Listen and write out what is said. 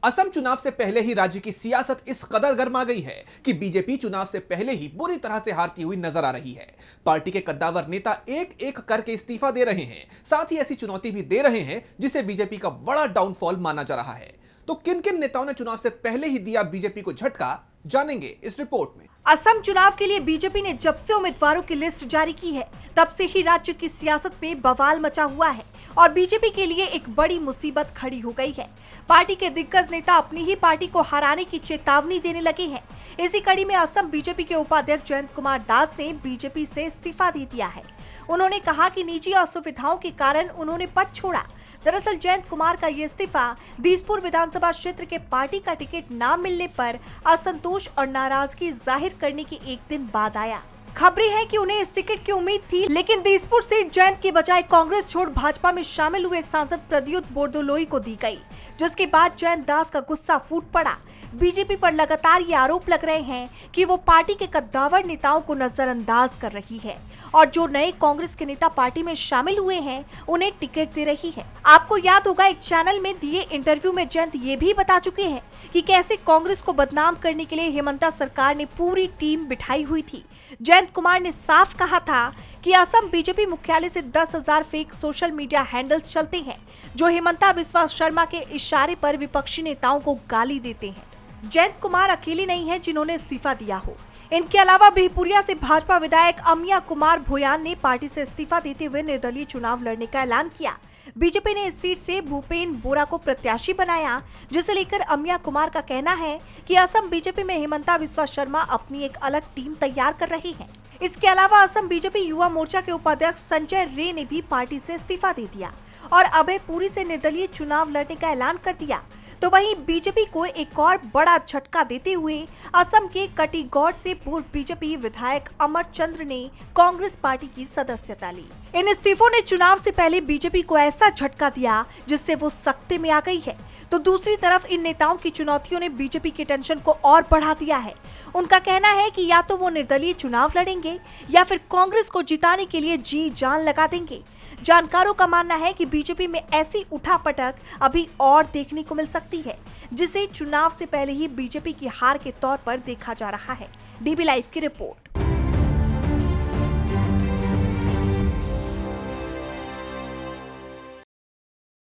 असम चुनाव से पहले ही राज्य की सियासत इस कदर गर्मा गई है कि बीजेपी चुनाव से पहले ही बुरी तरह से हारती हुई नजर आ रही है। पार्टी के कद्दावर नेता एक एक करके इस्तीफा दे रहे हैं, साथ ही ऐसी चुनौती भी दे रहे हैं जिसे बीजेपी का बड़ा डाउनफॉल माना जा रहा है। तो किन किन नेताओं ने चुनाव से पहले ही दिया बीजेपी को झटका, जानेंगे इस रिपोर्ट में। असम चुनाव के लिए बीजेपी ने जब से उम्मीदवारों की लिस्ट जारी की है, तब से ही राज्य की सियासत में बवाल मचा हुआ है और बीजेपी के लिए एक बड़ी मुसीबत खड़ी हो गई है। पार्टी के दिग्गज नेता अपनी ही पार्टी को हराने की चेतावनी देने लगे हैं। इसी कड़ी में असम बीजेपी के उपाध्यक्ष जयंत कुमार दास ने बीजेपी से इस्तीफा दे दिया है। उन्होंने कहा कि निजी असुविधाओं के कारण उन्होंने पद छोड़ा। दरअसल जयंत कुमार का ये इस्तीफा दिसपुर विधानसभा क्षेत्र के पार्टी का टिकट न मिलने पर असंतोष और नाराजगी जाहिर करने के एक दिन बाद आया। खबरें हैं कि उन्हें इस टिकट की उम्मीद थी, लेकिन दिसपुर सीट जयंत के बजाय कांग्रेस छोड़ भाजपा में शामिल हुए सांसद प्रद्युत बोरदोलोई को दी गई, जिसके बाद जयंत दास का गुस्सा फूट पड़ा। बीजेपी पर लगातार ये आरोप लग रहे हैं कि वो पार्टी के कद्दावर नेताओं को नजरअंदाज कर रही है और जो नए कांग्रेस के नेता पार्टी में शामिल हुए हैं उन्हें टिकट दे रही है। आपको याद होगा, एक चैनल में दिए इंटरव्यू में जयंत ये भी बता चुके हैं कि कैसे कांग्रेस को बदनाम करने के लिए हेमंता सरकार ने पूरी टीम बिठाई हुई थी। जयंत कुमार ने साफ कहा था कि असम बीजेपी मुख्यालय से 10,000 फेक सोशल मीडिया हैंडल्स चलते हैं, जो हेमंता बिस्वा शर्मा के इशारे पर विपक्षी नेताओं को गाली देते हैं। जयंत कुमार अकेले नहीं है जिन्होंने इस्तीफा दिया हो। इनके अलावा बिहपुरिया से भाजपा विधायक अमिया कुमार भोयान ने पार्टी से इस्तीफा देते हुए निर्दलीय चुनाव लड़ने का ऐलान किया। बीजेपी ने इस सीट से भूपेन बोरा को प्रत्याशी बनाया, जिसे लेकर अमिया कुमार का कहना है कि असम बीजेपी में हेमंता बिस्वा शर्मा अपनी एक अलग टीम तैयार कर रही है। इसके अलावा असम बीजेपी युवा मोर्चा के उपाध्यक्ष संजय रे ने भी पार्टी से इस्तीफा दे दिया और अभय पुरी से निर्दलीय चुनाव लड़ने का ऐलान कर दिया। तो वहीं बीजेपी को एक और बड़ा झटका देते हुए असम के कटीगौड़ से पूर्व बीजेपी विधायक अमर चंद्र ने कांग्रेस पार्टी की सदस्यता ली। इन इस्तीफों ने चुनाव से पहले बीजेपी को ऐसा झटका दिया जिससे वो सख्ते में आ गई है। तो दूसरी तरफ इन नेताओं की चुनौतियों ने बीजेपी की टेंशन को और बढ़ा दिया है। उनका कहना है कि या तो वो निर्दलीय चुनाव लड़ेंगे या फिर कांग्रेस को जिताने के लिए जी जान लगा देंगे। जानकारों का मानना है कि बीजेपी में ऐसी उठापटक अभी और देखने को मिल सकती है, जिसे चुनाव से पहले ही बीजेपी की हार के तौर पर देखा जा रहा है। डीबी लाइव की रिपोर्ट।